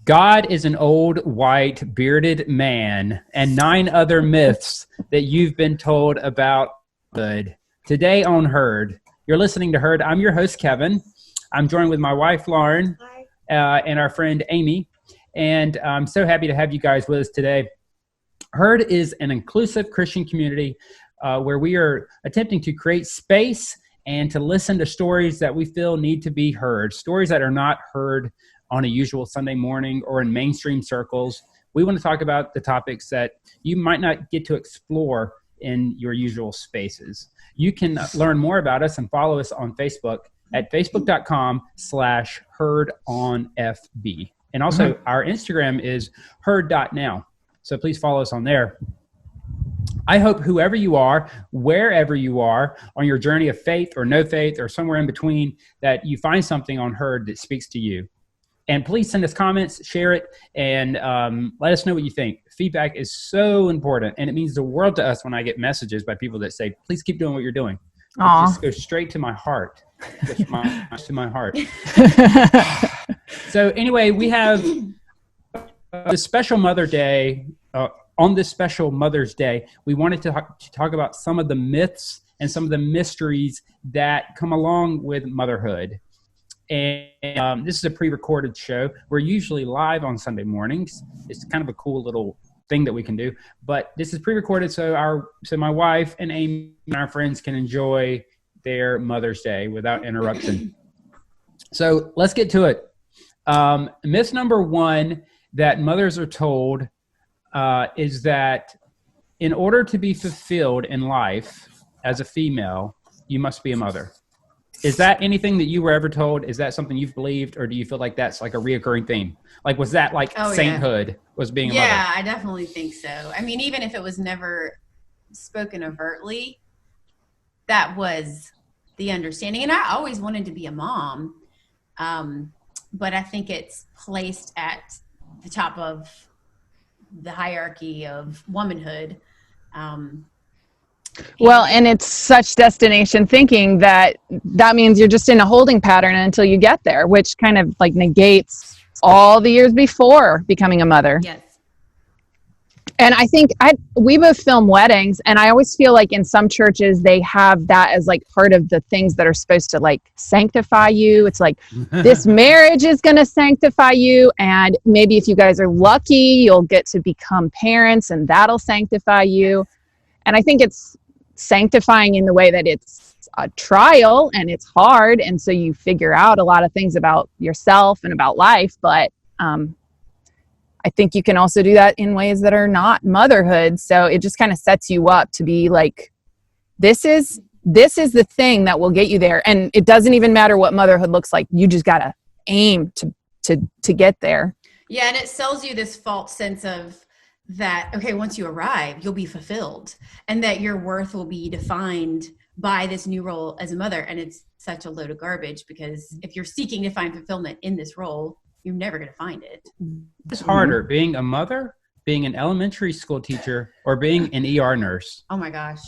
God is an old, white, bearded man, and 9 other myths that you've been told about good. Today on Herd, you're listening to Herd. I'm your host, Kevin. I'm joined with my wife, Lauren, and our friend, Amy. And I'm so happy to have you guys with us today. Herd is an inclusive Christian community where we are attempting to create space and to listen to stories that we feel need to be heard, stories that are not heard on a usual Sunday morning or in mainstream circles. We want to talk about the topics that you might not get to explore in your usual spaces. You can learn more about us and follow us on Facebook at facebook.com/herdonfb. And also our Instagram is herd.now. So please follow us on there. I hope whoever you are, wherever you are on your journey of faith or no faith or somewhere in between, that you find something on Herd that speaks to you. And please send us comments, share it, and let us know what you think. Feedback is so important, and it means the world to us when I get messages by people that say, please keep doing what you're doing. It just goes straight to my heart. To my heart. So anyway, we have this special Mother's Day. On this special Mother's Day, we wanted to talk about some of the myths and some of the mysteries that come along with motherhood. And this is a pre-recorded show. We're usually live on Sunday mornings. It's kind of a cool little thing that we can do. But this is pre-recorded so my wife and Amy and our friends can enjoy their Mother's Day without interruption. So let's get to it. Myth number 1 that mothers are told is that in order to be fulfilled in life as a female, you must be a mother. Is that anything that you were ever told? Is that something you've believed, or do you feel like that's like a reoccurring theme? Like, was that like sainthood was being a mother? Yeah, I definitely think so. I mean, even if it was never spoken overtly, that was the understanding. And I always wanted to be a mom, but I think it's placed at the top of the hierarchy of womanhood. Well, and it's such destination thinking that means you're just in a holding pattern until you get there, which kind of like negates all the years before becoming a mother. Yes. And I think we both film weddings, and I always feel like in some churches they have that as like part of the things that are supposed to like sanctify you. It's like this marriage is going to sanctify you, and maybe if you guys are lucky, you'll get to become parents, and that'll sanctify you. And I think it's sanctifying in the way that it's a trial and it's hard, and so you figure out a lot of things about yourself and about life. But I think you can also do that in ways that are not motherhood. So it just kind of sets you up to be like, this is the thing that will get you there. And it doesn't even matter what motherhood looks like. You just got to aim to get there. Yeah. And it sells you this false sense of that, okay, once you arrive, you'll be fulfilled, and that your worth will be defined by this new role as a mother. And it's such a load of garbage, because if you're seeking to find fulfillment in this role, you're never going to find it. What's harder, being a mother, being an elementary school teacher, or being an ER nurse? Oh my gosh.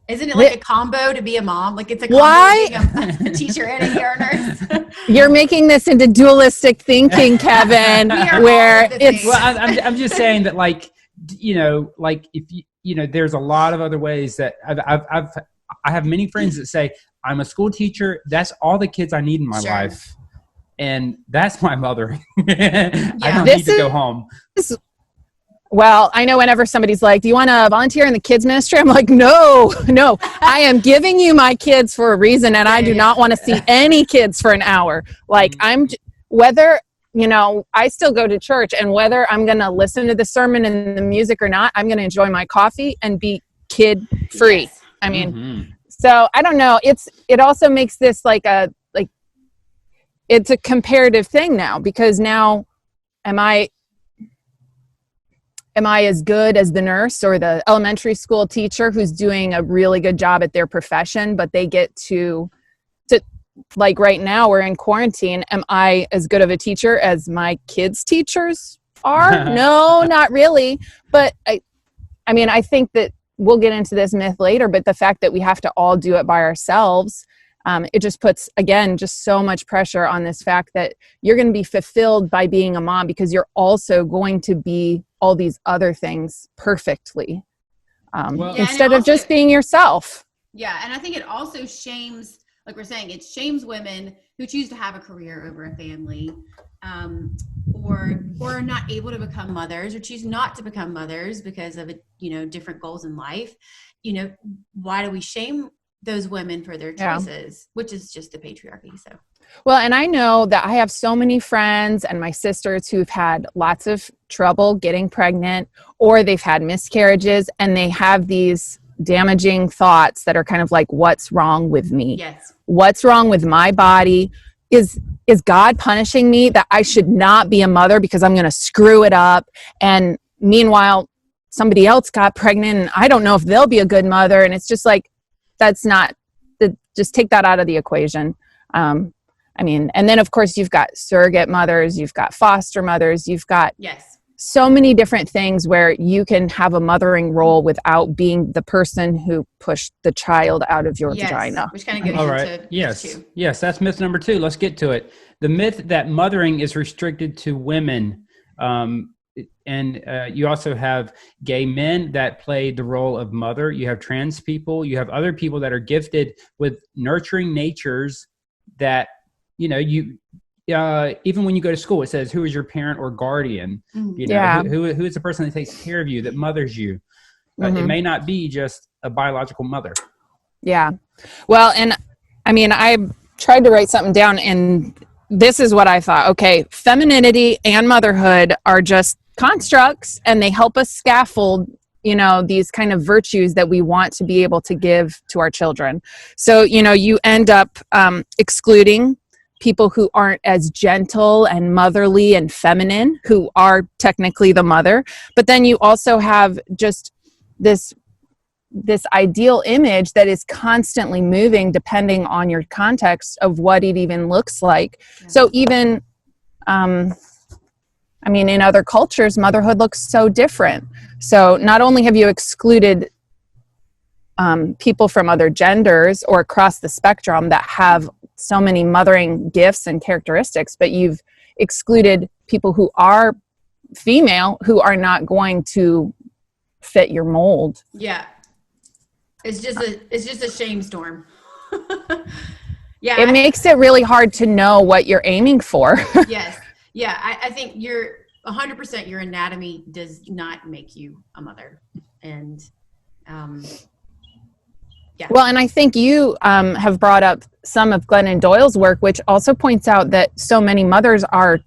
Isn't it like a combo to be a mom? Like it's a combo being a teacher and an ER nurse. You're making this into dualistic thinking, Kevin, where it's... Well, I'm just saying that, like, you know, like if you know, there's a lot of other ways that I have many friends that say, I'm a school teacher. That's all the kids I need in my life. And that's my mother. I don't need to go home. Well, I know whenever somebody's like, do you want to volunteer in the kids ministry? I'm like, no, I am giving you my kids for a reason. And I do not want to see any kids for an hour. Like whether, you know, I still go to church, and whether I'm going to listen to the sermon and the music or not, I'm going to enjoy my coffee and be kid free. Yes. I mean, so I don't know. It also makes this it's a comparative thing now, because now am I as good as the nurse or the elementary school teacher who's doing a really good job at their profession, but they get to like right now we're in quarantine. Am I as good of a teacher as my kids' teachers are? No, not really. But I mean, I think that we'll get into this myth later, but the fact that we have to all do it by ourselves it just puts, again, just so much pressure on this fact that you're going to be fulfilled by being a mom because you're also going to be all these other things perfectly, instead of just being yourself. Yeah. And I think it also shames, like we're saying, it shames women who choose to have a career over a family, or are not able to become mothers, or choose not to become mothers because of different goals in life. Why do we shame those women for their choices, which is just the patriarchy. So, well, and I know that I have so many friends and my sisters who've had lots of trouble getting pregnant, or they've had miscarriages, and they have these damaging thoughts that are kind of like, what's wrong with me? Yes. What's wrong with my body? Is God punishing me that I should not be a mother because I'm going to screw it up? And meanwhile, somebody else got pregnant and I don't know if they'll be a good mother. And it's just like, that's not just take that out of the equation. And then of course you've got surrogate mothers, you've got foster mothers, you've got so many different things where you can have a mothering role without being the person who pushed the child out of your vagina. Which kind of goes into Yes, that's myth number 2. Let's get to it. The myth that mothering is restricted to women. And you also have gay men that play the role of mother. You have trans people. You have other people that are gifted with nurturing natures that, even when you go to school, it says, who is your parent or guardian? Who is the person that takes care of you, that mothers you? It may not be just a biological mother. Yeah. Well, and I tried to write something down, and this is what I thought. Okay, femininity and motherhood are just constructs, and they help us scaffold these kind of virtues that we want to be able to give to our children. So you end up excluding people who aren't as gentle and motherly and feminine, who are technically the mother. But then you also have just this ideal image that is constantly moving depending on your context of what it even looks like. So even in other cultures, motherhood looks so different. So not only have you excluded people from other genders or across the spectrum that have so many mothering gifts and characteristics, but you've excluded people who are female who are not going to fit your mold. Yeah. It's just a shame storm. It makes it really hard to know what you're aiming for. Yes. Yeah, I think you're 100%. Your anatomy does not make you a mother, and Well, and I think you have brought up some of Glennon Doyle's work, which also points out that so many mothers are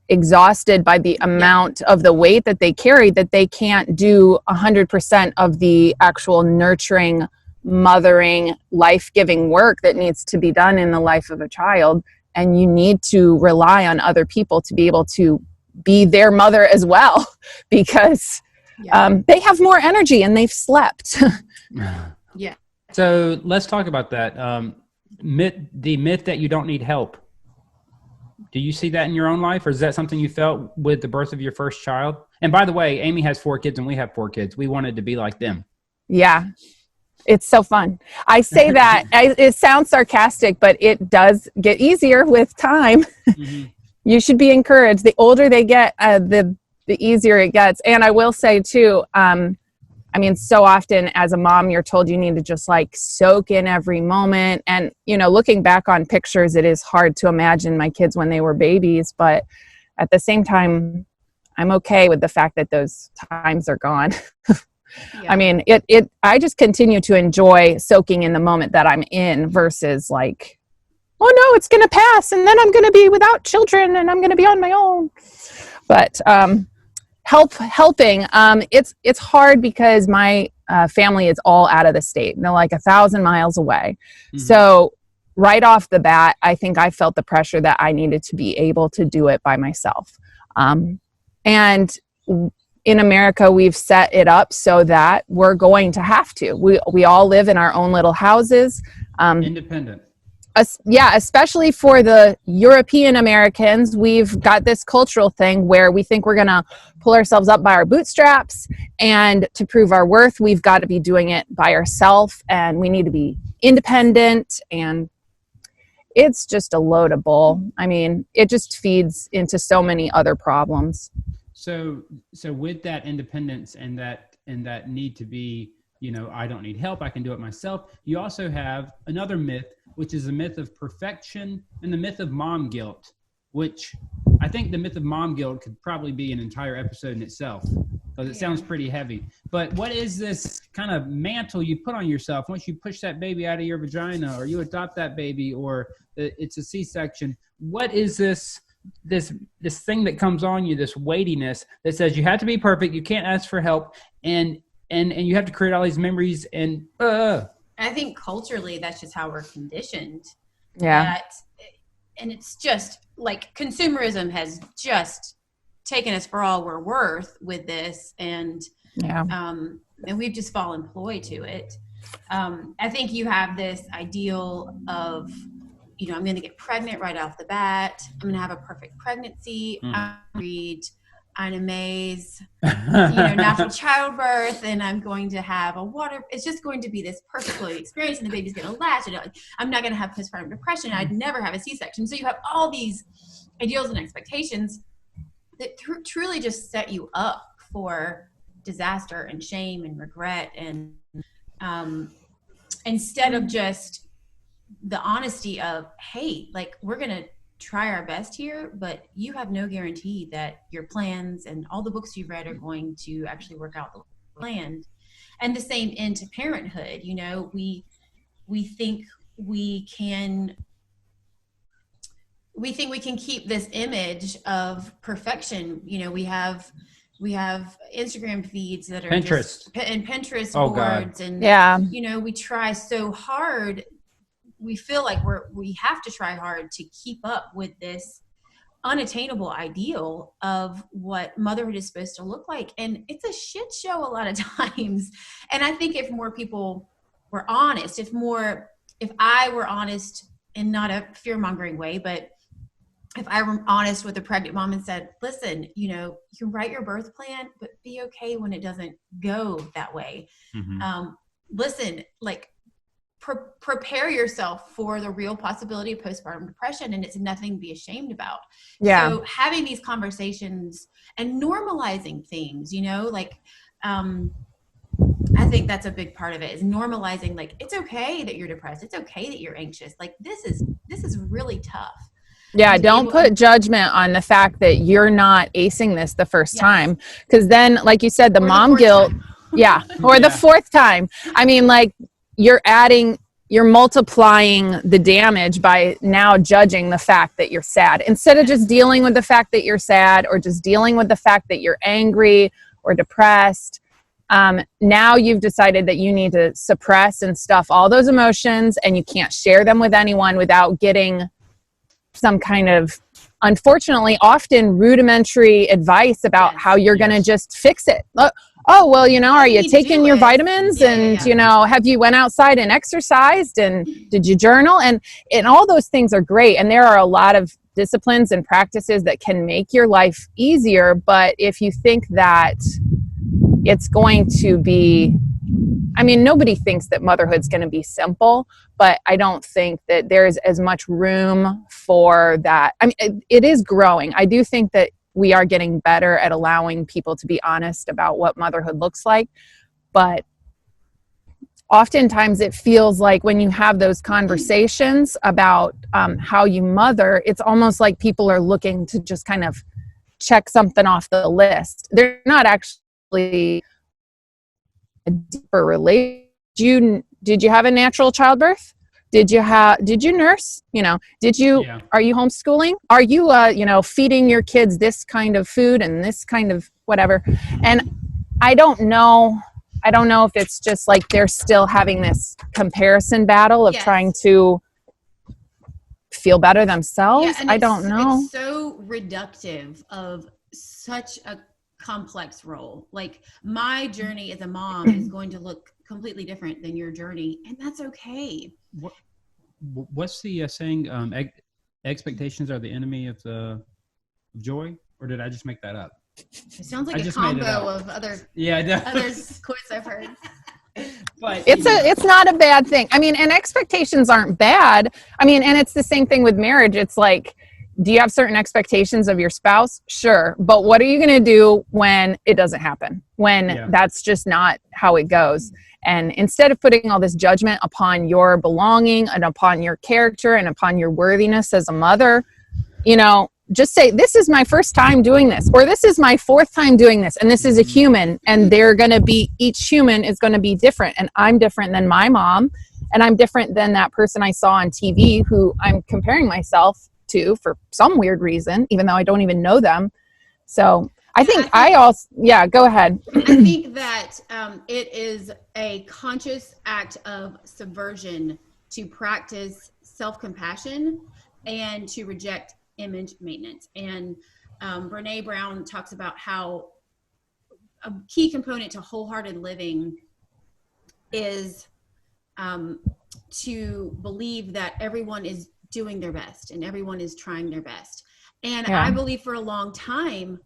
exhausted by the amount of the weight that they carry, that they can't do 100% of the actual nurturing, mothering, life-giving work that needs to be done in the life of a child. And you need to rely on other people to be able to be their mother as well, because they have more energy and they've slept. Yeah. So let's talk about that. The myth that you don't need help. Do you see that in your own life, or is that something you felt with the birth of your first child? And by the way, Amy has 4 kids and we have 4 kids. We wanted to be like them. Yeah. It's so fun. I say that it sounds sarcastic, but it does get easier with time. Mm-hmm. You should be encouraged. The older they get, the easier it gets. And I will say too, so often as a mom, you're told you need to just like soak in every moment. And, looking back on pictures, it is hard to imagine my kids when they were babies. But at the same time, I'm okay with the fact that those times are gone. Yeah. I just continue to enjoy soaking in the moment that I'm in versus like, oh no, it's going to pass. And then I'm going to be without children and I'm going to be on my own. But, helping, it's hard because my family is all out of the state. And they're like 1,000 miles away. Mm-hmm. So right off the bat, I think I felt the pressure that I needed to be able to do it by myself. And in America, we've set it up so that we're going to have to. We all live in our own little houses. Independent. Especially for the European Americans, we've got this cultural thing where we think we're going to pull ourselves up by our bootstraps, and to prove our worth, we've got to be doing it by ourselves, and we need to be independent. And it's just a load of bull. I mean, it just feeds into so many other problems. So with that independence and that need to be, I don't need help, I can do it myself. You also have another myth, which is the myth of perfection and the myth of mom guilt, which I think the myth of mom guilt could probably be an entire episode in itself, because it sounds pretty heavy. But what is this kind of mantle you put on yourself once you push that baby out of your vagina, or you adopt that baby, or it's a C-section? What is this thing that comes on you, this weightiness that says you have to be perfect, you can't ask for help, and you have to create all these memories, and I think culturally that's just how we're conditioned. Yeah. And it's just like consumerism has just taken us for all we're worth with this, and we've just fallen ploy to it. I think you have this ideal of, I'm going to get pregnant right off the bat. I'm going to have a perfect pregnancy. I'm married. I'm amazed. Natural childbirth, and I'm going to have it's just going to be this perfect flowy experience, and the baby's going to latch. And I'm not going to have postpartum depression. I'd never have a C-section. So you have all these ideals and expectations that truly just set you up for disaster and shame and regret. And instead of just the honesty of, hey, like, we're going to try our best here, but you have no guarantee that your plans and all the books you've read are going to actually work out the plan. And the same into parenthood. We think we can keep this image of perfection. We have Instagram feeds that are Pinterest boards, and we try so hard. We feel like we have to try hard to keep up with this unattainable ideal of what motherhood is supposed to look like. And it's a shit show a lot of times. And I think if more people were honest, if I were honest in not a fear-mongering way, but if I were honest with a pregnant mom and said, listen, you can write your birth plan, but be okay when it doesn't go that way. Mm-hmm. Listen, like, prepare yourself for the real possibility of postpartum depression, and it's nothing to be ashamed about. Yeah. So having these conversations and normalizing things, I think that's a big part of it, is normalizing, like, it's okay that you're depressed. It's okay that you're anxious. Like, this is really tough. Yeah, don't put judgment on the fact that you're not acing this the first time. Because then, like you said, the mom guilt, the fourth time. I mean, like, you're multiplying the damage by now judging the fact that you're sad, instead of just dealing with the fact that you're sad, or just dealing with the fact that you're angry or depressed. Now you've decided that you need to suppress and stuff all those emotions, and you can't share them with anyone without getting some kind of, unfortunately, often rudimentary advice about how you're going to just fix it. Oh, well, are you taking your vitamins? Have you went outside and exercised? And did you journal? And all those things are great. And there are a lot of disciplines and practices that can make your life easier. But if you think that it's going to be, nobody thinks that motherhood's going to be simple, but I don't think that there's as much room for that. It is growing. I do think that we are getting better at allowing people to be honest about what motherhood looks like. But oftentimes it feels like when you have those conversations about how you mother, it's almost like people are looking to just kind of check something off the list. They're not actually a deeper relation. Did you have a natural childbirth? Did you nurse? Are you homeschooling? Are you, feeding your kids this kind of food and this kind of whatever? And I don't know if it's just like they're still having this comparison battle of trying to feel better themselves. I don't know. It's so reductive of such a complex role. Like, my journey as a mom is going to look completely different than your journey, and that's okay. What's the saying? Expectations are the enemy of joy, or did I just make that up? It sounds like a combo of other quotes I've heard. But it's not a bad thing. I mean, and expectations aren't bad. I mean, and it's the same thing with marriage. It's like, do you have certain expectations of your spouse? Sure. But what are you going to do when it doesn't happen? When that's just not how it goes? And instead of putting all this judgment upon your belonging and upon your character and upon your worthiness as a mother, you know, just say, this is my first time doing this, or this is my fourth time doing this. And this is a human, and each human is going to be different. And I'm different than my mom, and I'm different than that person I saw on TV who I'm comparing myself to for some weird reason, even though I don't even know them. So I think go ahead. I think that it is a conscious act of subversion to practice self-compassion and to reject image maintenance. And Brene Brown talks about how a key component to wholehearted living is to believe that everyone is doing their best and everyone is trying their best. And I believe for a long time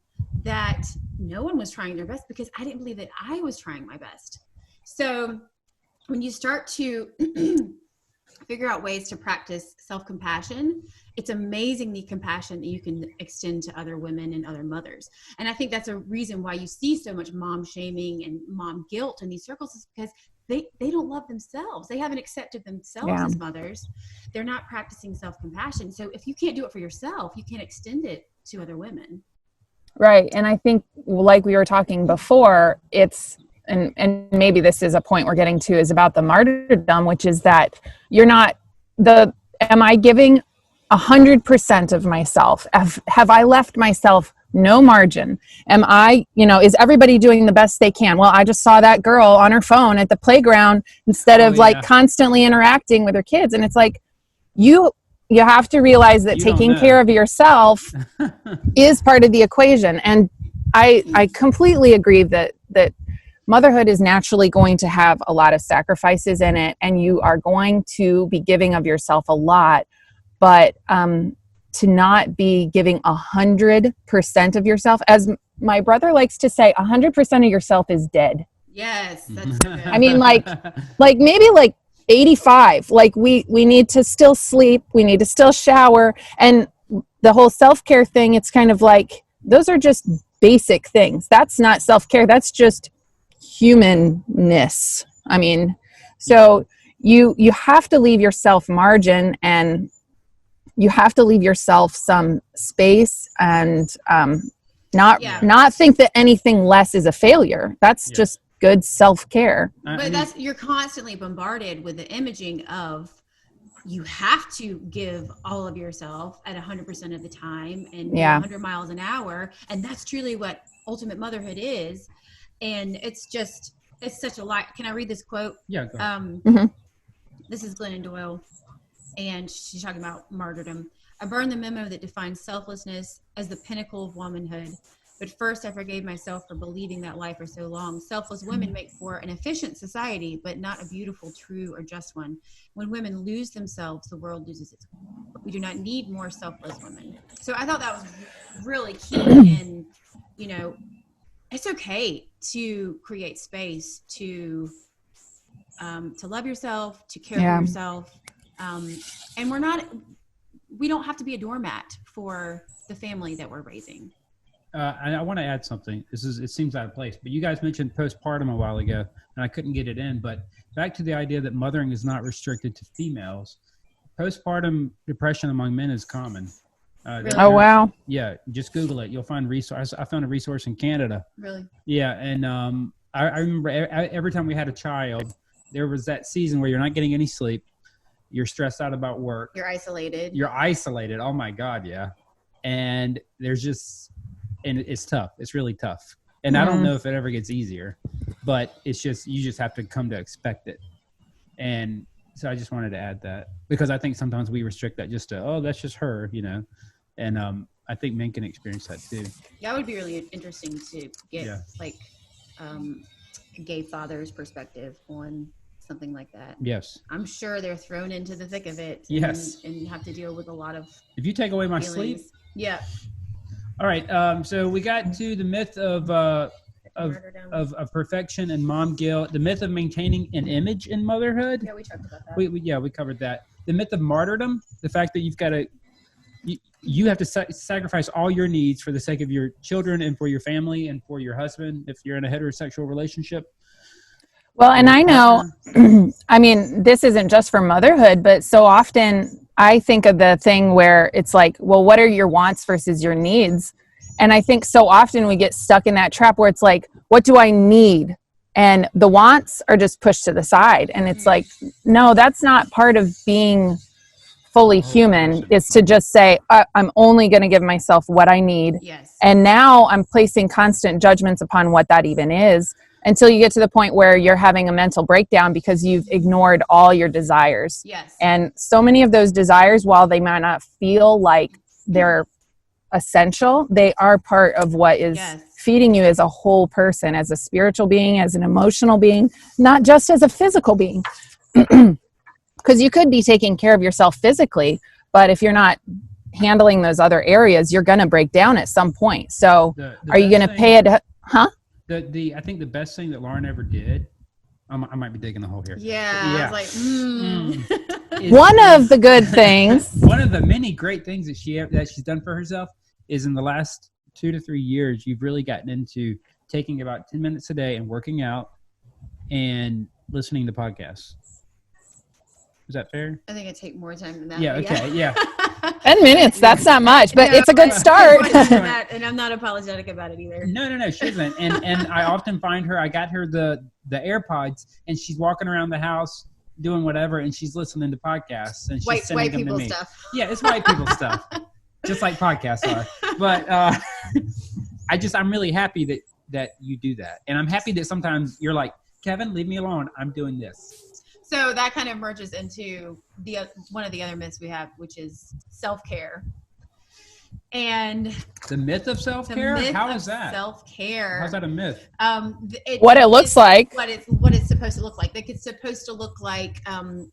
that no one was trying their best because I didn't believe that I was trying my best. So when you start to figure out ways to practice self-compassion, it's amazing the compassion that you can extend to other women and other mothers. And I think that's a reason why you see so much mom shaming and mom guilt in these circles, is because they don't love themselves. They haven't accepted themselves as mothers. They're not practicing self-compassion. So if you can't do it for yourself, you can't extend it to other women. Right. And I think, like we were talking before, it's, and maybe this is a point we're getting to, is about the martyrdom, which is that you're not am I giving 100% of myself? Have I left myself no margin? Am I, is everybody doing the best they can? Well, I just saw that girl on her phone at the playground instead of constantly interacting with her kids. And it's like, you have to realize that taking care of yourself is part of the equation. And I completely agree that motherhood is naturally going to have a lot of sacrifices in it, and you are going to be giving of yourself a lot, but to not be giving 100% of yourself, as my brother likes to say, 100% of yourself is dead. Yes, that's so good. I mean, like maybe 85. Like we need to still sleep, we need to still shower, and the whole self-care thing, it's kind of like, those are just basic things. That's not self-care, that's just humanness. I mean, so you have to leave yourself margin, and you have to leave yourself some space, and not think that anything less is a failure. That's just good self-care. But you're constantly bombarded with the imaging of, you have to give all of yourself at 100% of the time and 100 miles an hour. And that's truly what ultimate motherhood is. And it's such a lot. Can I read this quote? Yeah. Go ahead. This is Glennon Doyle, and she's talking about martyrdom. I burned the memo that defines selflessness as the pinnacle of womanhood. But first, I forgave myself for believing that life for so long. Selfless women make for an efficient society, but not a beautiful, true, or just one. When women lose themselves, the world loses its will. We do not need more selfless women. So I thought that was really key in, it's okay to create space to love yourself, to care for yourself. And we don't have to be a doormat for the family that we're raising. And I want to add something. It seems out of place, but you guys mentioned postpartum a while ago, and I couldn't get it in. But back to the idea that mothering is not restricted to females. Postpartum depression among men is common. Really? Oh, wow. Yeah, just Google it. You'll find resource. I found a resource in Canada. Really? Yeah, and I remember every time we had a child, there was that season where you're not getting any sleep. You're stressed out about work. You're isolated. Oh my God, yeah. And it's tough. It's really tough. And I don't know if it ever gets easier, but you just have to come to expect it. And so I just wanted to add that, because I think sometimes we restrict that just to, that's just her, and I think men can experience that too. Yeah, it would be really interesting to get a gay father's perspective on something like that. Yes. I'm sure they're thrown into the thick of it. Yes. And have to deal with a lot of If you take away my feelings. sleep. Yeah. All right. So we got to the myth of Martyrdom. of perfection and mom guilt, the myth of maintaining an image in motherhood. Yeah, we talked about that. We covered that. The myth of martyrdom, the fact that you have to sacrifice all your needs for the sake of your children and for your family and for your husband if you're in a heterosexual relationship. Well, and I know, I mean, this isn't just for motherhood, but so often I think of the thing where it's like, well, what are your wants versus your needs? And I think so often we get stuck in that trap where it's like, what do I need? And the wants are just pushed to the side. And it's like, no, that's not part of being fully human, is to just say, I'm only going to give myself what I need. Yes. And now I'm placing constant judgments upon what that even is, until you get to the point where you're having a mental breakdown because you've ignored all your desires. Yes. And so many of those desires, while they might not feel like they're essential, they are part of what is feeding you as a whole person, as a spiritual being, as an emotional being, not just as a physical being. Because you could be taking care of yourself physically, but if you're not handling those other areas, you're going to break down at some point. So are you going to pay it? Huh? I think the best thing that Lauren ever did, I might be digging the hole here. Yeah. I was like, One of the good things. One of the many great things that she's done for herself is in the last 2 to 3 years, you've really gotten into taking about 10 minutes a day and working out and listening to podcasts. Is that fair? I think I take more time than that. Yeah. Okay. Yeah. 10 minutes. That's not much, but it's a good start. And I'm not apologetic about it either. No, she isn't. And I often find her, I got her the AirPods, and she's walking around the house doing whatever, and she's listening to podcasts, and she's sending white them people to me. Stuff. Yeah, it's white people stuff, just like podcasts are. But I'm really happy that you do that, and I'm happy that sometimes you're like, Kevin, leave me alone. I'm doing this. So that kind of merges into one of the other myths we have, which is self-care. And the myth of self-care? How is that? Self-care. How's that a myth? What it looks like. What it's supposed to look like. Like, it's supposed to look like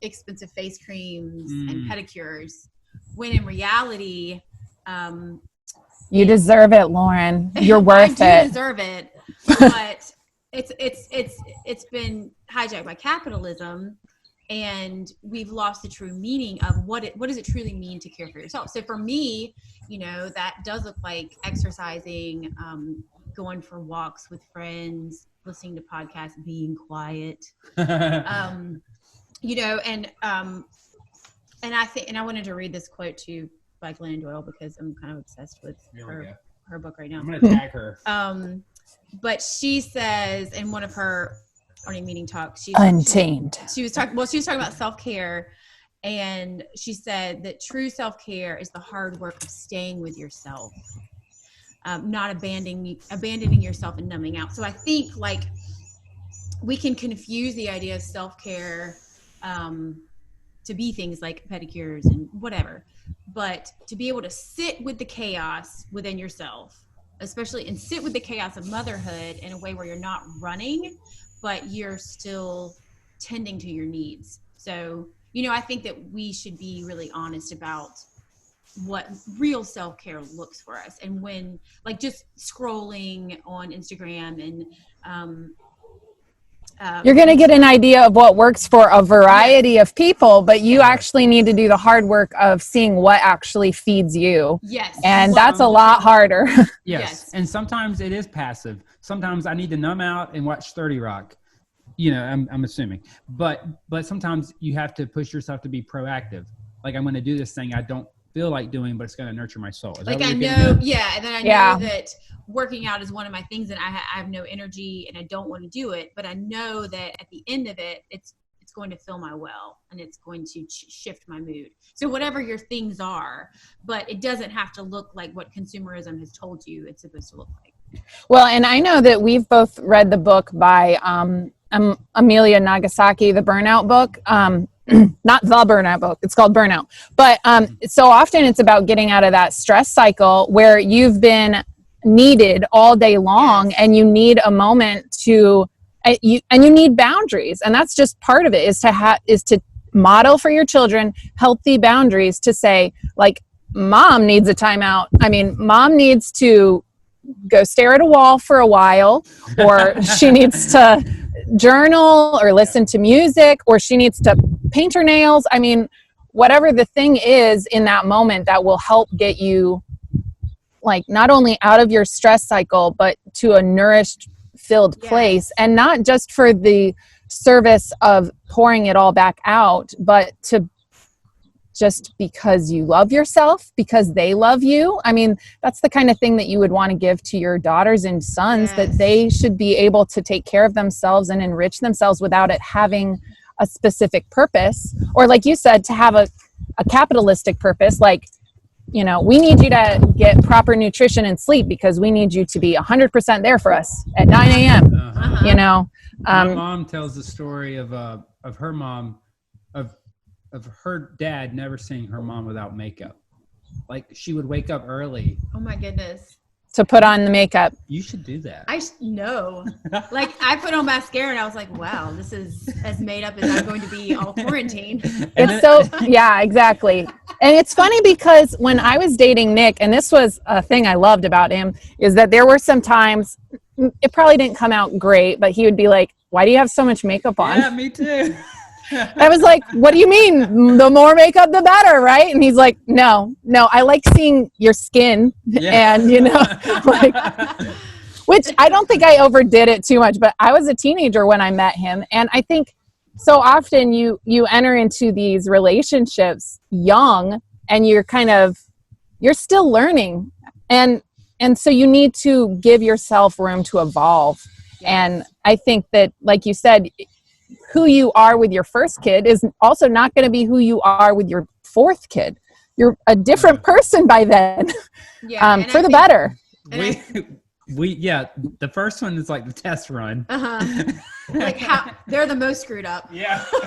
expensive face creams and pedicures, when in reality, you deserve it, Lauren. You're worth I it. do deserve it, but it's been hijacked by capitalism, and we've lost the true meaning of what does it truly mean to care for yourself. So for me, that does look like exercising, going for walks with friends, listening to podcasts, being quiet, and I think, and I wanted to read this quote too by Glennon Doyle, because I'm kind of obsessed with her book right now. I'm going to tag her. But she says in one of her morning meeting talks, Untamed. She was talking about self-care, and she said that true self-care is the hard work of staying with yourself, not abandoning yourself and numbing out. So I think, like, we can confuse the idea of self-care to be things like pedicures and whatever, but to be able to sit with the chaos within yourself, especially, and sit with the chaos of motherhood in a way where you're not running, but you're still tending to your needs. So, I think that we should be really honest about what real self-care looks for us. And when, like, just scrolling on Instagram and you're going to get an idea of what works for a variety of people, but you actually need to do the hard work of seeing what actually feeds you. Yes. And that's a lot harder. Yes. And sometimes it is passive. Sometimes I need to numb out and watch 30 Rock. I'm assuming. But sometimes you have to push yourself to be proactive. Like, I'm going to do this thing I don't feel like doing, but it's going to nurture my soul. Like, I know, and then I know that working out is one of my things, and I have no energy and I don't want to do it, but I know that at the end of it, it's going to fill my well, and it's going to shift my mood. So whatever your things are, but it doesn't have to look like what consumerism has told you it's supposed to look like. Well, and I know that we've both read the book by Amelia Nagasaki, the Burnout book. Not the Burnout book, it's called Burnout. But so often it's about getting out of that stress cycle where you've been needed all day long, and you need a moment to you need boundaries, and that's just part of it, is to model for your children healthy boundaries, to say, like, mom needs a timeout. I mean, mom needs to go stare at a wall for a while, or she needs to journal or listen to music, or she needs to paint her nails. I mean, whatever the thing is in that moment that will help get you like not only out of your stress cycle, but to a nourished, filled place. And not just for the service of pouring it all back out, but to just because you love yourself, because they love you. I mean, that's the kind of thing that you would want to give to your daughters and sons, that they should be able to take care of themselves and enrich themselves without it having a specific purpose. Or like you said, to have a capitalistic purpose, like, you know, we need you to get proper nutrition and sleep because we need you to be 100% there for us at 9 a.m. You know, my mom tells the story of her mom, of her dad never seeing her mom without makeup. Like, she would wake up early. Oh my goodness. To put on the makeup. You should do that. No. Like, I put on mascara and I was like, wow, this is as made up as I'm going to be all quarantine. It's so, yeah, exactly. And it's funny because when I was dating Nick, and this was a thing I loved about him, is that there were some times, it probably didn't come out great, but he would be like, why do you have so much makeup on? Yeah, me too. I was like, what do you mean? The more makeup, the better, right? And he's like, no, I like seeing your skin. Yeah. And, you know, like, which I don't think I overdid it too much, but I was a teenager when I met him. And I think so often you enter into these relationships young and you're still learning. And so you need to give yourself room to evolve. Yes. And I think that, like you said, who you are with your first kid is also not going to be who you are with your fourth kid. You're a different person by then, for the better. The first one is like the test run. Like how they're the most screwed up. Yeah. So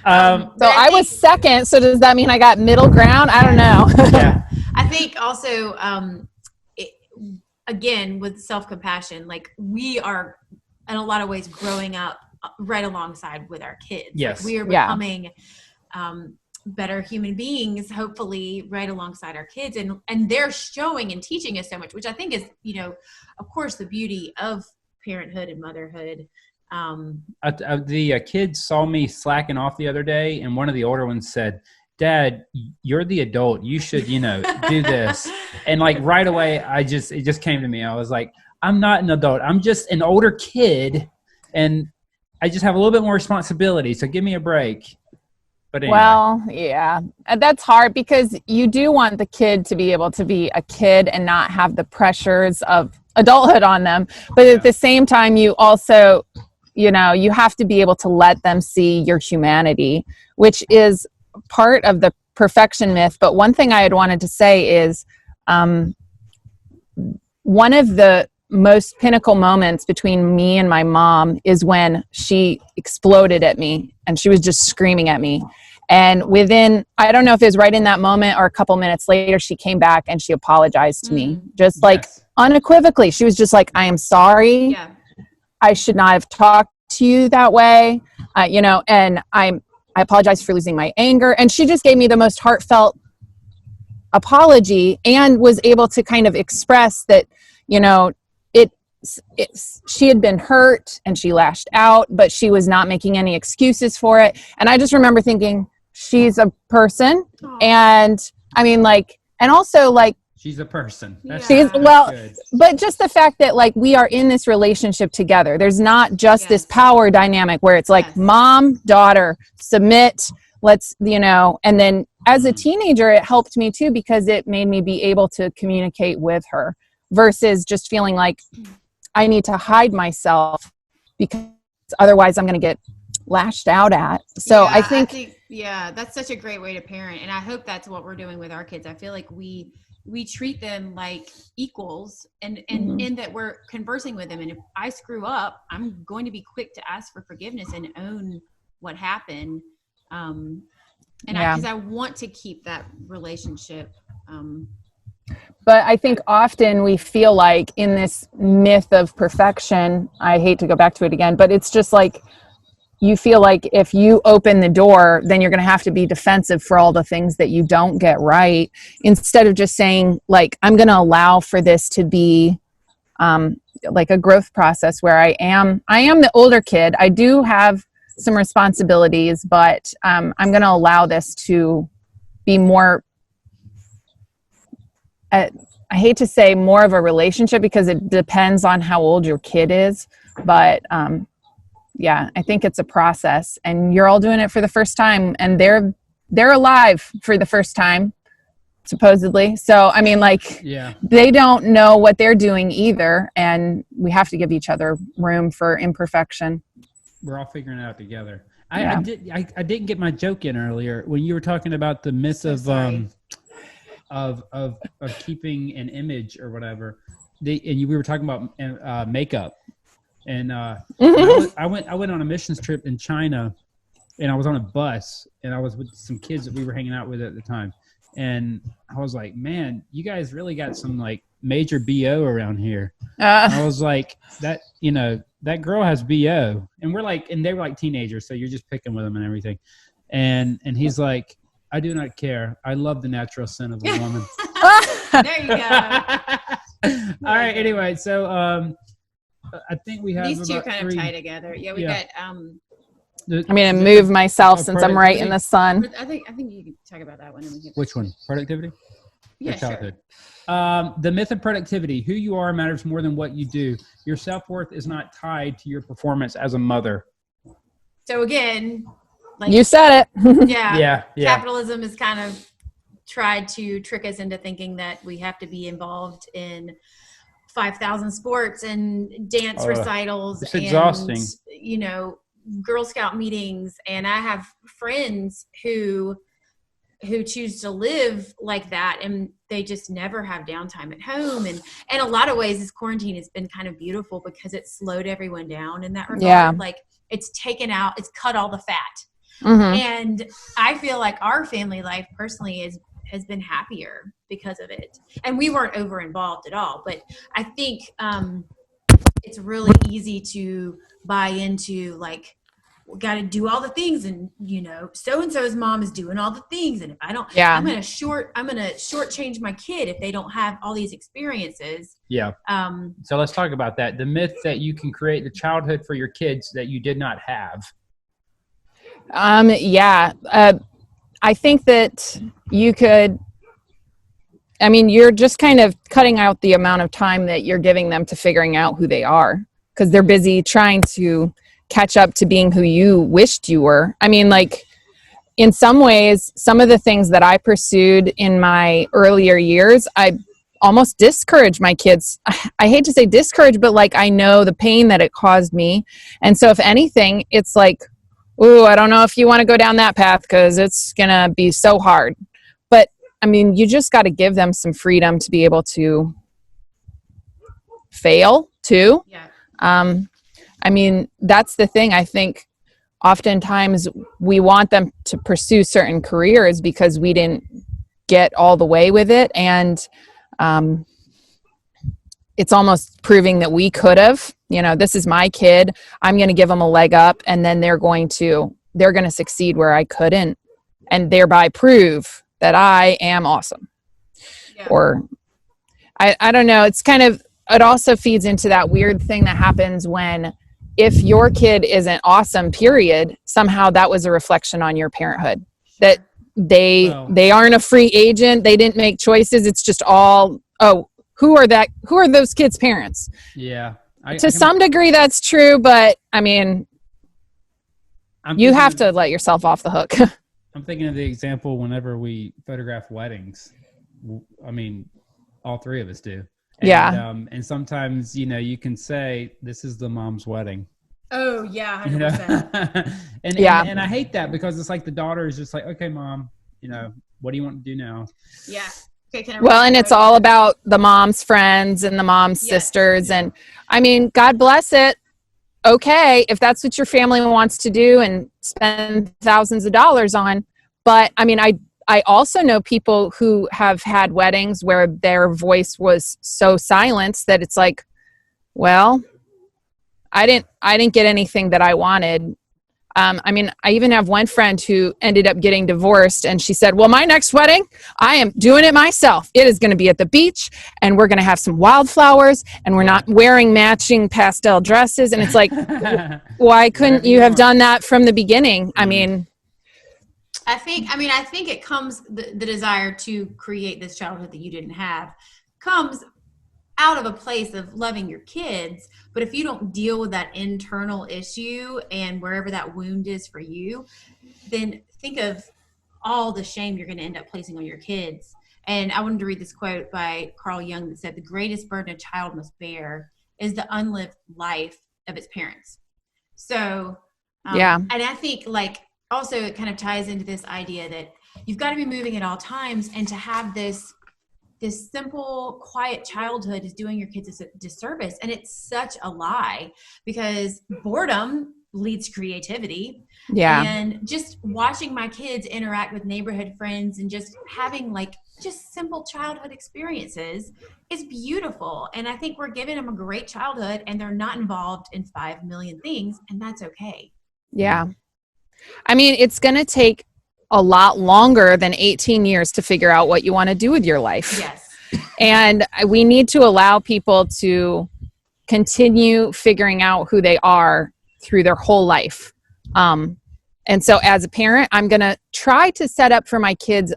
I was second. So does that mean I got middle ground? I don't know. Yeah. I think also, again, with self-compassion, like we are in a lot of ways growing up right alongside with our kids. Yes. Like we are becoming better human beings, hopefully, right alongside our kids. And they're showing and teaching us so much, which I think is, you know, of course, the beauty of parenthood and motherhood. The kids saw me slacking off the other day, and one of the older ones said, Dad, you're the adult. You should, you know, do this. And like right away, it just came to me. I was like, I'm not an adult. I'm just an older kid, and I just have a little bit more responsibility. So give me a break. But anyway. Well, yeah, that's hard because you do want the kid to be able to be a kid and not have the pressures of adulthood on them. But at the same time, you also, you know, you have to be able to let them see your humanity, which is part of the perfection myth. But one thing I had wanted to say is one of the most pinnacle moments between me and my mom is when she exploded at me and she was just screaming at me. And within, I don't know if it was right in that moment or a couple minutes later, she came back and she apologized to me, just like unequivocally. She was just like, I am sorry. Yeah. I should not have talked to you that way. You know, and I apologize for losing my anger. And she just gave me the most heartfelt apology and was able to kind of express that, you know, she had been hurt and she lashed out, but she was not making any excuses for it. And I just remember thinking, she's a person. Aww. And I mean, like, and also like, she's a person. But just the fact that like we are in this relationship together, there's not just this power dynamic where it's like mom, daughter, submit, let's, you know, and then as a teenager, it helped me too, because it made me be able to communicate with her versus just feeling like I need to hide myself because otherwise I'm going to get lashed out at. So I think that's such a great way to parent. And I hope that's what we're doing with our kids. I feel like we treat them like equals and in that we're conversing with them. And if I screw up, I'm going to be quick to ask for forgiveness and own what happened. Because I want to keep that relationship. But I think often we feel like in this myth of perfection, I hate to go back to it again, but it's just like you feel like if you open the door, then you're going to have to be defensive for all the things that you don't get right, instead of just saying, like, I'm going to allow for this to be like a growth process where I am the older kid. I do have some responsibilities, but I'm going to allow this to be more, I hate to say more of a relationship, because it depends on how old your kid is. But yeah, I think it's a process, and you're all doing it for the first time, and they're alive for the first time, supposedly. So, I mean, like, they don't know what they're doing either, and we have to give each other room for imperfection. We're all figuring it out together. I didn't get my joke in earlier when you were talking about the myth of keeping an image or whatever. We were talking about makeup, and I went on a missions trip in China, and I was on a bus, and I was with some kids that we were hanging out with at the time, and I was like, man, you guys really got some like major BO around here. I was like, that girl has BO, and they were like teenagers, so you're just picking with them and everything. And he's like, I do not care. I love the natural sin of a woman. There you go. All right. Anyway, so I think we have these two kind of tie together. Yeah, we got. I'm gonna move myself since I'm right in the sun. I think you can talk about that one. Which one? Productivity? Yeah, childhood. The myth of productivity. Who you are matters more than what you do. Your self-worth is not tied to your performance as a mother. So again, like you said it. Yeah. Capitalism has kind of tried to trick us into thinking that we have to be involved in 5,000 sports and dance recitals. It's exhausting. And, Girl Scout meetings. And I have friends who choose to live like that, and they just never have downtime at home. And in a lot of ways, this quarantine has been kind of beautiful because it slowed everyone down in that regard. Yeah. Like, it's cut all the fat. Mm-hmm. And I feel like our family life personally has been happier because of it. And we weren't over involved at all. But I think it's really easy to buy into, like, we got to do all the things, and so-and-so's mom is doing all the things, and if I don't, I'm gonna shortchange my kid if they don't have all these experiences. So let's talk about that. The myth that you can create the childhood for your kids that you did not have. I think that you could. I mean, you're just kind of cutting out the amount of time that you're giving them to figuring out who they are, because they're busy trying to catch up to being who you wished you were. I mean, like, in some ways, some of the things that I pursued in my earlier years, I almost discouraged my kids. I hate to say discourage, but like, I know the pain that it caused me. And so if anything, it's like, ooh, I don't know if you want to go down that path because it's going to be so hard. But I mean, you just got to give them some freedom to be able to fail too. I mean, that's the thing. I think oftentimes we want them to pursue certain careers because we didn't get all the way with it. And it's almost proving that we could have, this is my kid. I'm going to give them a leg up, and then they're going to succeed where I couldn't, and thereby prove that I am awesome. Or I don't know. It also feeds into that weird thing that happens when, if your kid isn't awesome, period, somehow that was a reflection on your parenthood, that they aren't a free agent. They didn't make choices. It's just all, who are those kids' parents? Yeah. To some degree that's true, but I mean, you have to let yourself off the hook. I'm thinking of the example whenever we photograph weddings. I mean, all three of us do. And sometimes, you can say, this is the mom's wedding. Oh, yeah, 100%. And I hate that, because it's like the daughter is just like, okay, mom, what do you want to do now? Yeah. Okay, and it's all about the mom's friends and the mom's sisters. And I mean, God bless it. Okay, if that's what your family wants to do and spend thousands of dollars on. But I mean, I also know people who have had weddings where their voice was so silenced that it's like, well, I didn't get anything that I wanted. I mean, I even have one friend who ended up getting divorced, and she said, well, my next wedding, I am doing it myself. It is going to be at the beach, and we're going to have some wildflowers, and we're not wearing matching pastel dresses. And it's like, why couldn't you have done that from the beginning? I mean, I think it comes, the desire to create this childhood that you didn't have comes out of a place of loving your kids. But if you don't deal with that internal issue and wherever that wound is for you, then think of all the shame you're going to end up placing on your kids. And I wanted to read this quote by Carl Jung that said, the greatest burden a child must bear is the unlived life of its parents. So, and I think like also it kind of ties into this idea that you've got to be moving at all times, and to have this simple, quiet childhood is doing your kids a disservice. And it's such a lie, because boredom leads to creativity. Yeah. And just watching my kids interact with neighborhood friends and just having like just simple childhood experiences is beautiful. And I think we're giving them a great childhood, and they're not involved in 5 million things, and that's okay. Yeah. I mean, it's going to take a lot longer than 18 years to figure out what you want to do with your life. Yes. And we need to allow people to continue figuring out who they are through their whole life. And so as a parent, I'm going to try to set up for my kids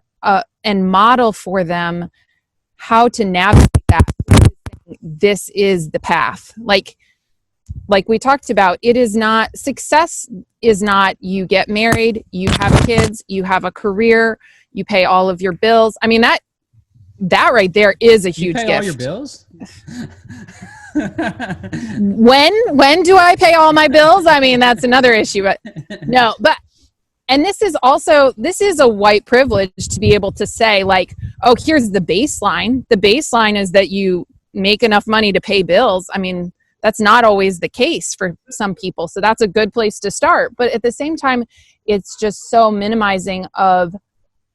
and model for them how to navigate that. This is the path. Like we talked about, success is not you get married, you have kids, you have a career, you pay all of your bills. I mean, that right there is a huge gift. You pay all your bills? When do I pay all my bills? I mean, that's another issue, but no, and this is a white privilege to be able to say like, oh, here's the baseline. The baseline is that you make enough money to pay bills. I mean, that's not always the case for some people. So that's a good place to start. But at the same time, it's just so minimizing of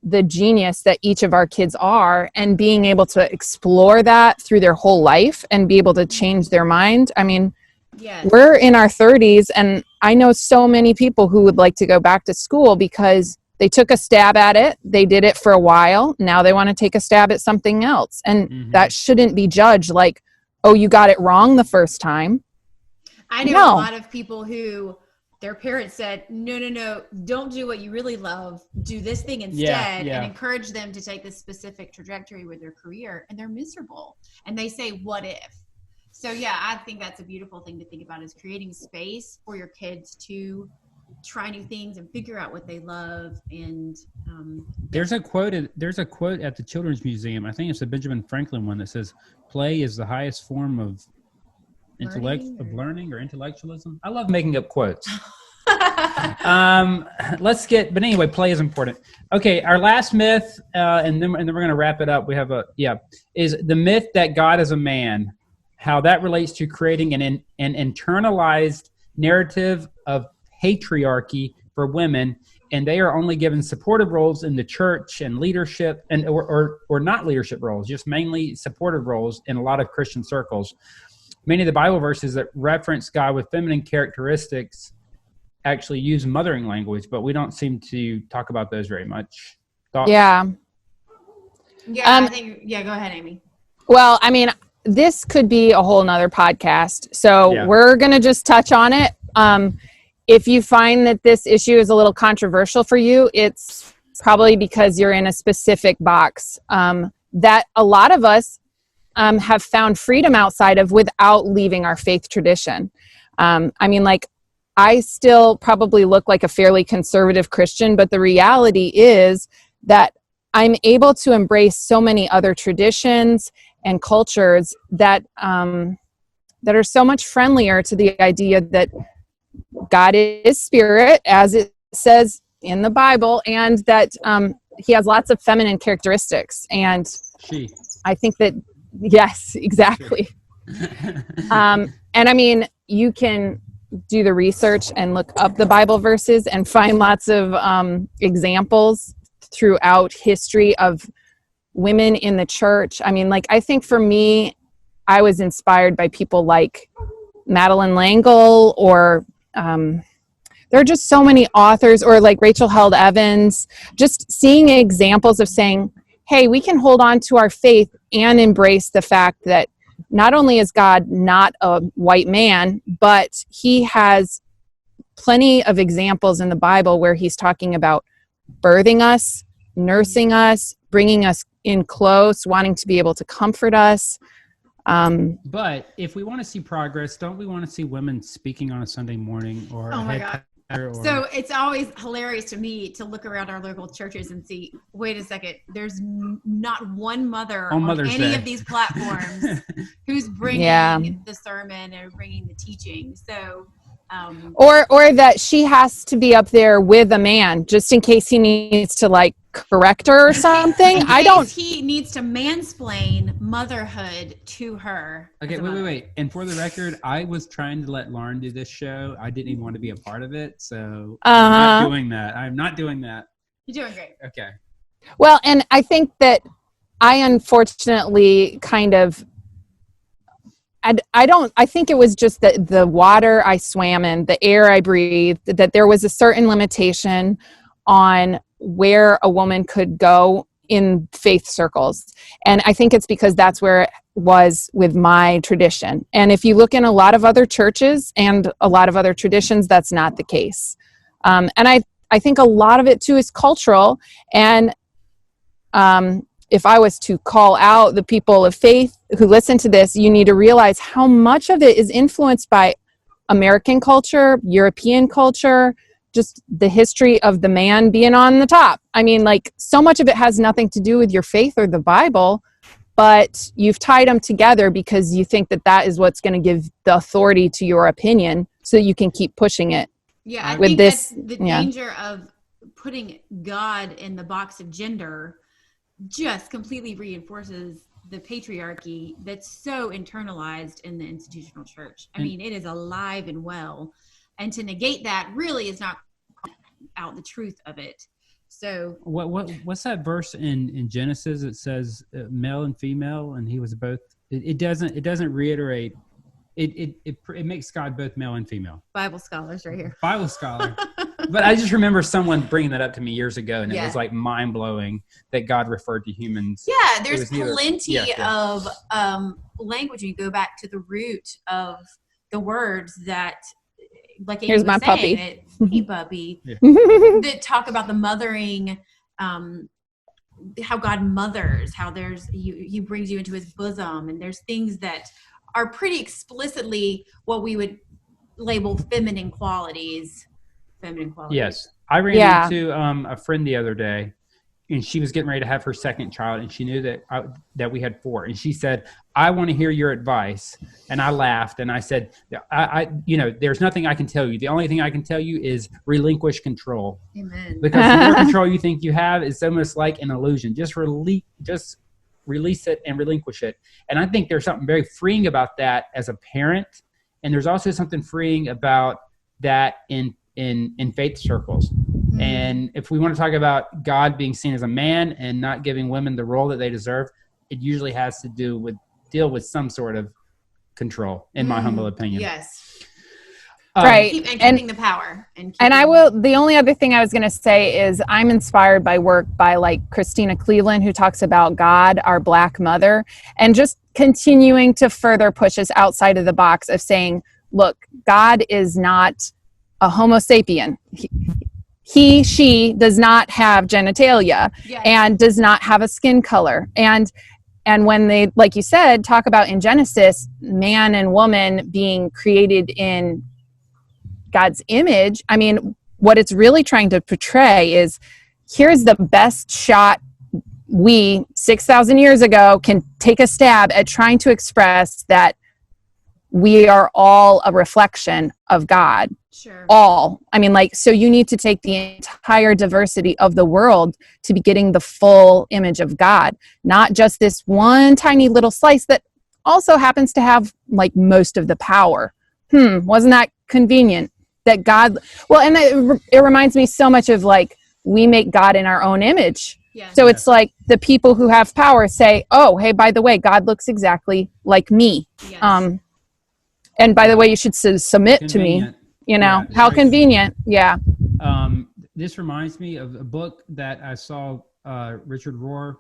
the genius that each of our kids are, and being able to explore that through their whole life and be able to change their mind. I mean, yes. We're in our 30s, and I know so many people who would like to go back to school because they took a stab at it. They did it for a while. Now they want to take a stab at something else. And that shouldn't be judged like, oh, you got it wrong the first time. I know a lot of people who their parents said, no, don't do what you really love. Do this thing instead, and encourage them to take this specific trajectory with their career, and they're miserable. And they say, what if? So yeah, I think that's a beautiful thing to think about, is creating space for your kids to try new things and figure out what they love. And there's a quote at the Children's Museum. I think it's a Benjamin Franklin one that says, play is the highest form of learning or intellectualism. I love making up quotes. But anyway, play is important. Okay, our last myth, and then we're going to wrap it up. We have is the myth that God is a man, how that relates to creating an internalized narrative of patriarchy for women, and they are only given supportive roles in the church and leadership, and or not leadership roles, just mainly supportive roles in a lot of Christian circles. Many of the Bible verses that reference God with feminine characteristics actually use mothering language, but we don't seem to talk about those very much. Thoughts? Yeah. I think, go ahead, Amy. Well, I mean, this could be a whole nother podcast, so we're going to just touch on it. If you find that this issue is a little controversial for you, it's probably because you're in a specific box that a lot of us have found freedom outside of without leaving our faith tradition. I mean, like, I still probably look like a fairly conservative Christian, but the reality is that I'm able to embrace so many other traditions and cultures that are so much friendlier to the idea that God is spirit, as it says in the Bible, and that he has lots of feminine characteristics. And I think that, yes, exactly. And I mean, you can do the research and look up the Bible verses and find lots of examples throughout history of women in the church. I mean, like, I think for me, I was inspired by people like Madeleine L'Engle, or there's there are just so many authors, or like Rachel Held Evans, just seeing examples of saying, hey, we can hold on to our faith and embrace the fact that not only is God not a white man, but he has plenty of examples in the Bible where he's talking about birthing us, nursing us, bringing us in close, wanting to be able to comfort us. But if we want to see progress, don't we want to see women speaking on a Sunday morning or Oh my God. So it's always hilarious to me to look around our local churches and see, wait a second, there's not one mother on any Day. of these platforms who's bringing the sermon or bringing the teaching. So, or that she has to be up there with a man just in case he needs to like correct her or something. He needs to mansplain motherhood to her. Okay, wait. And for the record, I was trying to let Lauren do this show. I didn't even want to be a part of it, so I'm not doing that. I'm not doing that. You're doing great. Okay. Well, and I think that I unfortunately kind of I think it was just the water I swam in, the air I breathed, that there was a certain limitation on where a woman could go in faith circles. And I think it's because that's where it was with my tradition. And if you look in a lot of other churches and a lot of other traditions, that's not the case. And I think a lot of it too is cultural. And if I was to call out the people of faith who listen to this, you need to realize how much of it is influenced by American culture, European culture, just the history of the man being on the top. I mean, like, so much of it has nothing to do with your faith or the Bible, but you've tied them together because you think that that is what's going to give the authority to your opinion so you can keep pushing it. Yeah, I think that's the danger of putting God in the box of gender just completely reinforces the patriarchy that's so internalized in the institutional church. I mean, it is alive and well. And to negate that really is not out the truth of it. So what's that verse in Genesis? It says male and female, and he was both. It doesn't reiterate. It makes God both male and female. Bible scholars right here. Bible scholar. But I just remember someone bringing that up to me years ago, and it was like mind blowing that God referred to humans. Yeah, there's plenty of language. You go back to the root of the words that, like Amy here's was my saying, puppy. Hey, puppy. That talk about the mothering, how God mothers, how he brings you into his bosom, and there's things that are pretty explicitly what we would label feminine qualities. Yes. I ran into a friend the other day, and she was getting ready to have her second child, and she knew that we had 4. And she said, I want to hear your advice. And I laughed, and I said, I there's nothing I can tell you. The only thing I can tell you is relinquish control. Amen. Because the more control you think you have, it's almost like an illusion. Just release it and relinquish it. And I think there's something very freeing about that as a parent. And there's also something freeing about that in faith circles. Mm-hmm. And if we want to talk about God being seen as a man and not giving women the role that they deserve, it usually has to deal with some sort of control, in my humble opinion. Yes. Right. And keeping the power. The only other thing I was going to say is I'm inspired by work by like Christina Cleveland, who talks about God, our Black mother, and just continuing to further push us outside of the box of saying, look, God is not a Homo sapien. She does not have genitalia and does not have a skin color. And when they, like you said, talk about in Genesis, man and woman being created in God's image, I mean, what it's really trying to portray is here's the best shot we 6,000 years ago can take a stab at trying to express that we are all a reflection of God. Sure. All. I mean, like, so you need to take the entire diversity of the world to be getting the full image of God, not just this one tiny little slice that also happens to have like most of the power. Wasn't that convenient? That God, well, and it reminds me so much of like, we make God in our own image. Yeah. So it's like the people who have power say, oh, hey, by the way, God looks exactly like me. Yes. And by the way, you should submit to me. you know, Yeah, how convenient. Yeah. This reminds me of a book that I saw Richard Rohr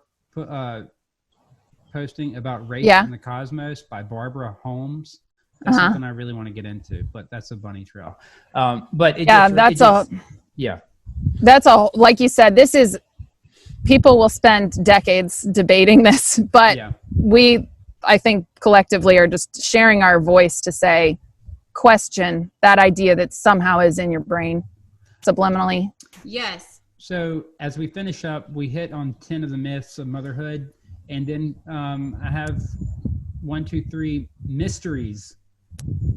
posting about race Yeah. in the cosmos by Barbara Holmes. That's Uh-huh. something I really want to get into, but that's a bunny trail. But it Yeah, that's a, like you said, this is, people will spend decades debating this, but yeah. we, I think collectively are just sharing our voice to say, question that idea that somehow is in your brain subliminally. Yes. So as we finish up, we hit on 10 of the myths of motherhood. And then I have 1, 2, 3 mysteries.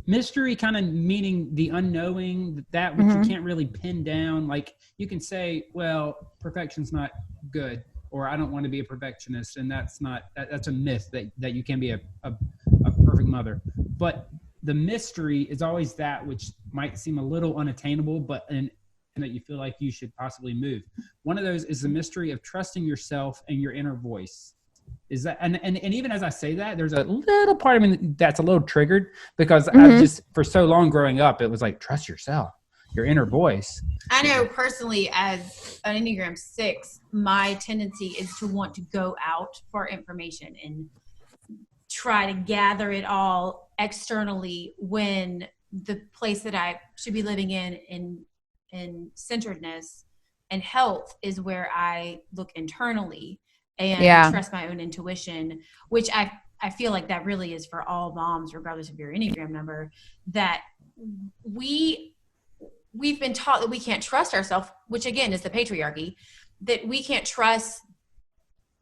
Mystery kind of meaning the unknowing, that which you can't really pin down. Like you can say, well, perfection's not good, or I don't want to be a perfectionist. And that's a myth that you can be a perfect mother. But the mystery is always that which might seem a little unattainable, but and that you feel like you should possibly move. One of those is the mystery of trusting yourself and your inner voice. Is that and even as I say that, there's a little part of me that's a little triggered because I've just, for so long growing up, it was like, trust yourself, your inner voice. I know personally, as an Enneagram 6, my tendency is to want to go out for information and try to gather it all externally, when the place that I should be living in centeredness and health is where I look internally and trust my own intuition, which I feel like that really is for all moms, regardless of your Enneagram number, that we've been taught that we can't trust ourselves, which again is the patriarchy, that we can't trust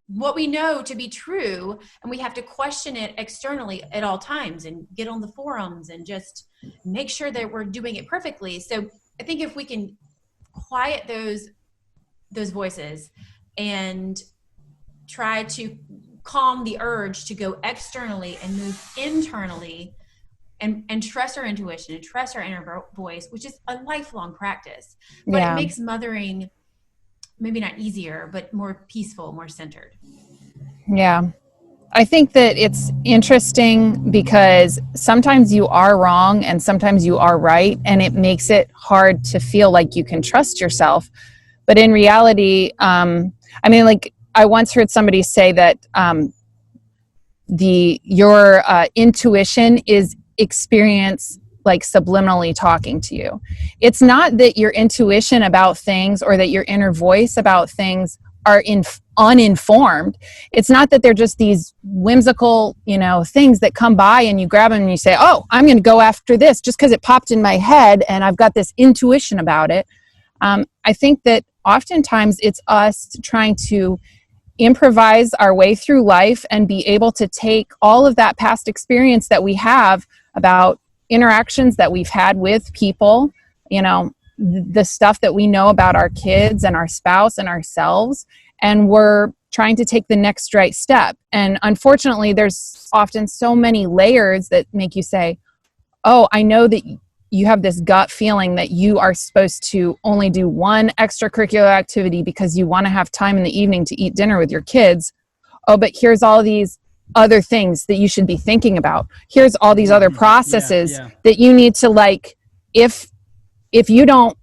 what we know to be true, and we have to question it externally at all times and get on the forums and just make sure that we're doing it perfectly. So I think if we can quiet those voices and try to calm the urge to go externally and move internally and trust our intuition and trust our inner voice, which is a lifelong practice, but it makes mothering maybe not easier, but more peaceful, more centered. Yeah. I think that it's interesting because sometimes you are wrong and sometimes you are right, and it makes it hard to feel like you can trust yourself. But in reality, like I once heard somebody say that your intuition is experience like subliminally talking to you. It's not that your intuition about things or that your inner voice about things are uninformed. It's not that they're just these whimsical, things that come by and you grab them and you say, oh, I'm going to go after this just because it popped in my head and I've got this intuition about it. I think that oftentimes it's us trying to improvise our way through life and be able to take all of that past experience that we have about interactions that we've had with people, the stuff that we know about our kids and our spouse and ourselves, and we're trying to take the next right step. And unfortunately, there's often so many layers that make you say, oh, I know that you have this gut feeling that you are supposed to only do one extracurricular activity because you want to have time in the evening to eat dinner with your kids. Oh, but here's all these other things that you should be thinking about. Here's all these other processes that you need to, like, if you don't,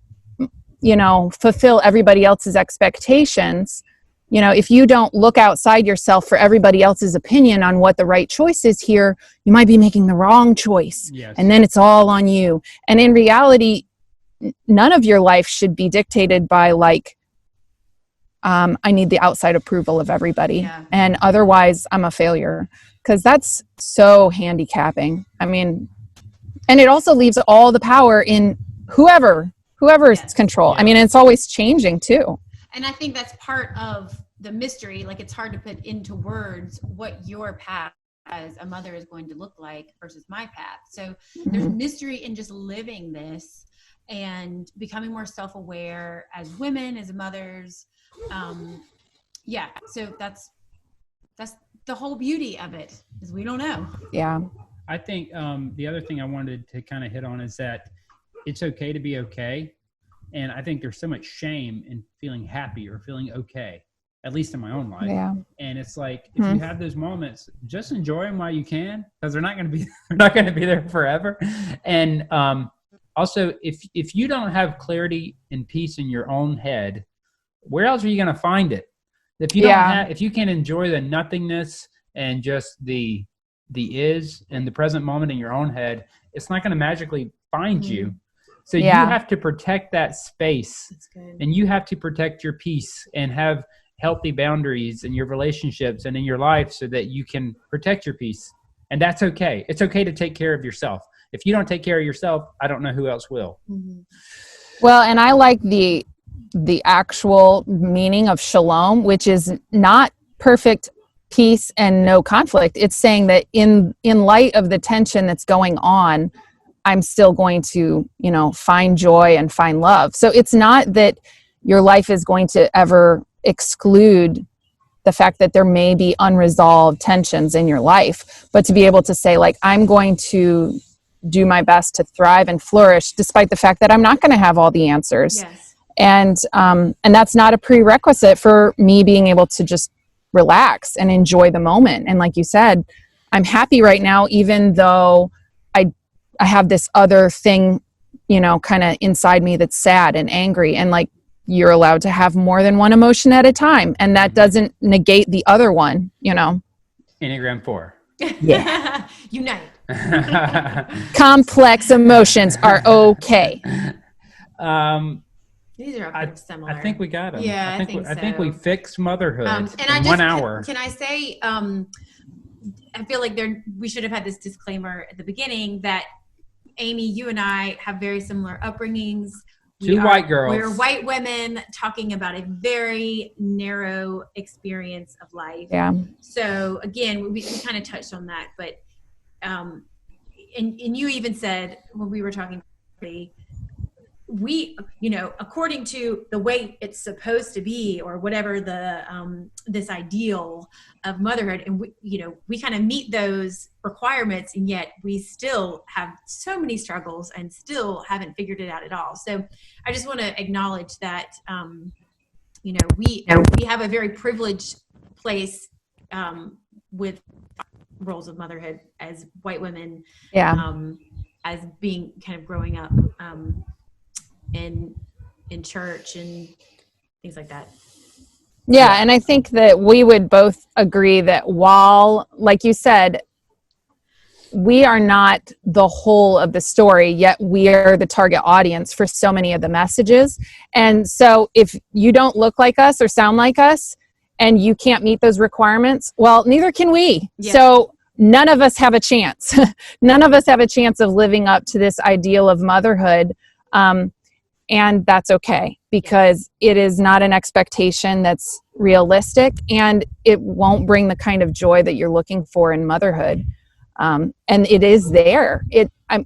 fulfill everybody else's expectations, if you don't look outside yourself for everybody else's opinion on what the right choice is here, you might be making the wrong choice. Yes. And then it's all on you. And in reality, none of your life should be dictated by I need the outside approval of everybody. Yeah. And otherwise I'm a failure, because that's so handicapping. And it also leaves all the power in whoever's control. Yeah. It's always changing too. And I think that's part of the mystery. Like, it's hard to put into words what your path as a mother is going to look like versus my path. So there's mystery in just living this and becoming more self-aware as women, as mothers. So that's the whole beauty of it, is we don't know. Yeah. I think the other thing I wanted to kind of hit on is that it's okay to be okay. And I think there's so much shame in feeling happy or feeling okay, at least in my own life. Yeah. And it's like, if you have those moments, just enjoy them while you can, because they're not going to be there forever. And also, if you don't have clarity and peace in your own head, where else are you going to find it? If you don't have, if you can't enjoy the nothingness and just the is and the present moment in your own head, it's not going to magically find you. So you have to protect that space, and you have to protect your peace and have healthy boundaries in your relationships and in your life so that you can protect your peace. And that's okay. It's okay to take care of yourself. If you don't take care of yourself, I don't know who else will. Well, and I like the actual meaning of shalom, which is not perfect peace and no conflict. It's saying that in light of the tension that's going on, I'm still going to, find joy and find love. So it's not that your life is going to ever exclude the fact that there may be unresolved tensions in your life, but to be able to say, like, I'm going to do my best to thrive and flourish despite the fact that I'm not going to have all the answers. Yes. And that's not a prerequisite for me being able to just relax and enjoy the moment. And like you said, I'm happy right now, even though I have this other thing, kind of inside me that's sad and angry. And like, you're allowed to have more than one emotion at a time. And that doesn't negate the other one, Enneagram 4. Yeah. Unite. Complex emotions are okay. These are kind of similar. I think we got them. Yeah, I think so. I think we fixed motherhood in 1 hour. Can I say, I feel like we should have had this disclaimer at the beginning that Amy, you and I have very similar upbringings. Two white girls. We're white women talking about a very narrow experience of life. Yeah. So again, we kind of touched on that, but and you even said when we were talking, we, according to the way it's supposed to be, or whatever this ideal of motherhood, and we kind of meet those requirements, and yet we still have so many struggles and still haven't figured it out at all. So I just want to acknowledge that, we have a very privileged place with roles of motherhood as white women, as being kind of growing up in church and things like that. Yeah, and I think that we would both agree that while, like you said, we are not the whole of the story, yet we are the target audience for so many of the messages. And so if you don't look like us or sound like us and you can't meet those requirements, well, neither can we. Yeah. So none of us have a chance. None of us have a chance of living up to this ideal of motherhood. And that's okay, because it is not an expectation that's realistic, and it won't bring the kind of joy that you're looking for in motherhood. And it is there.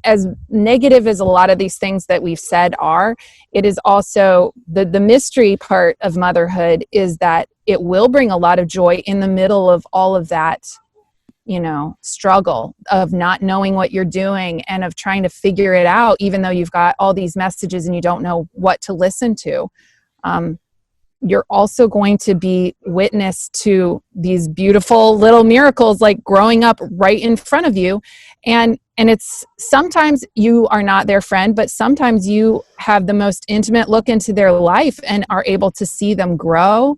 As negative as a lot of these things that we've said are, it is also the mystery part of motherhood is that it will bring a lot of joy in the middle of all of that, struggle of not knowing what you're doing and of trying to figure it out, even though you've got all these messages and you don't know what to listen to. You're also going to be witness to these beautiful little miracles, like growing up right in front of you. And it's sometimes you are not their friend, but sometimes you have the most intimate look into their life and are able to see them grow.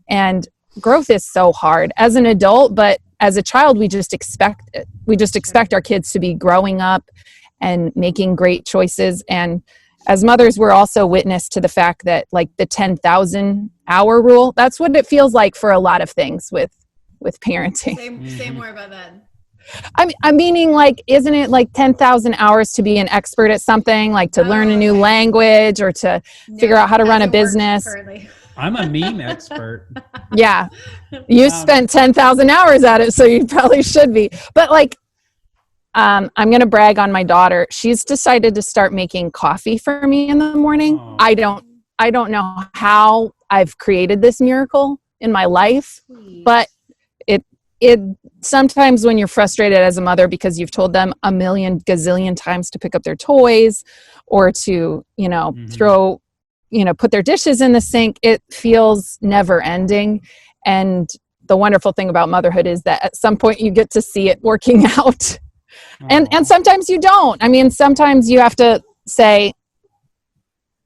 And growth is so hard as an adult, but as a child, we just expect it. We just expect our kids to be growing up and making great choices. And as mothers, we're also witness to the fact that, like, the 10,000 hour rule, that's what it feels like for a lot of things with parenting. Say more about that. I'm meaning, like, isn't it like 10,000 hours to be an expert at something, like to learn a new language or to figure out how to run a business? I'm a meme expert. Yeah. You spent 10,000 hours at it, so you probably should be. But like, I'm going to brag on my daughter. She's decided to start making coffee for me in the morning. Oh. I don't know how I've created this miracle in my life, but it sometimes when you're frustrated as a mother because you've told them a million gazillion times to pick up their toys or to, put their dishes in the sink, it feels never ending. And the wonderful thing about motherhood is that at some point you get to see it working out. And sometimes you don't. I mean, sometimes you have to say,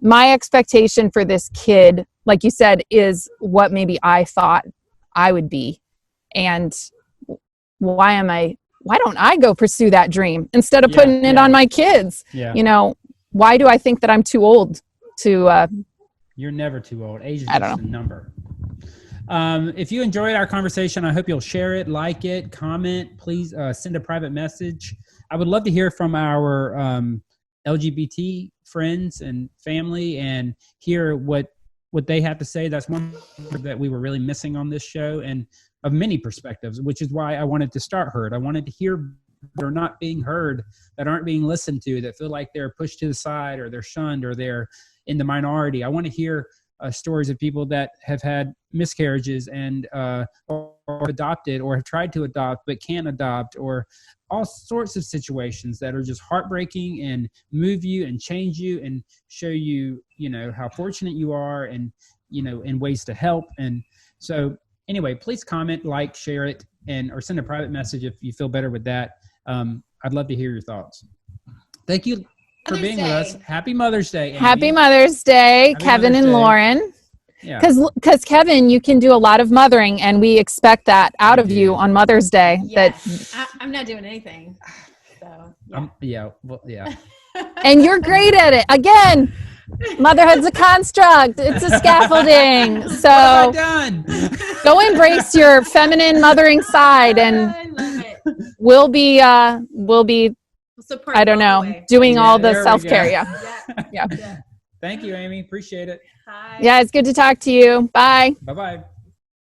my expectation for this kid, like you said, is what maybe I thought I would be. And why don't I go pursue that dream instead of putting it on my kids? Yeah. You know, why do I think that I'm too old to, You're never too old. Age is just a number. If you enjoyed our conversation, I hope you'll share it, like it, comment. Please send a private message. I would love to hear from our LGBT friends and family and hear what they have to say. That's one that we were really missing on this show, and of many perspectives, which is why I wanted to start Heard. I wanted to hear that are not being heard, that aren't being listened to, that feel like they're pushed to the side or they're shunned or they're in the minority. I want to hear stories of people that have had miscarriages and or adopted or have tried to adopt but can't adopt, or all sorts of situations that are just heartbreaking and move you and change you and show you, you know, how fortunate you are and, you know, in ways to help. And so anyway, please comment, like, share it, and or send a private message if you feel better with that. I'd love to hear your thoughts. Thank you for being with us. Happy Mother's Day, Amy. Happy Mother's Day, Kevin and Lauren. Yeah. Because Kevin, you can do a lot of mothering, and we expect that out of you on Mother's Day. Yes. I'm not doing anything. So yeah. And you're great at it. Again, motherhood's a construct. It's a scaffolding. So go embrace your feminine mothering side, and I love it. we'll be Support I don't know, doing all the self-care. Yeah. Thank you, Amy. Appreciate it. Hi. Yeah, it's good to talk to you. Bye. Bye-bye.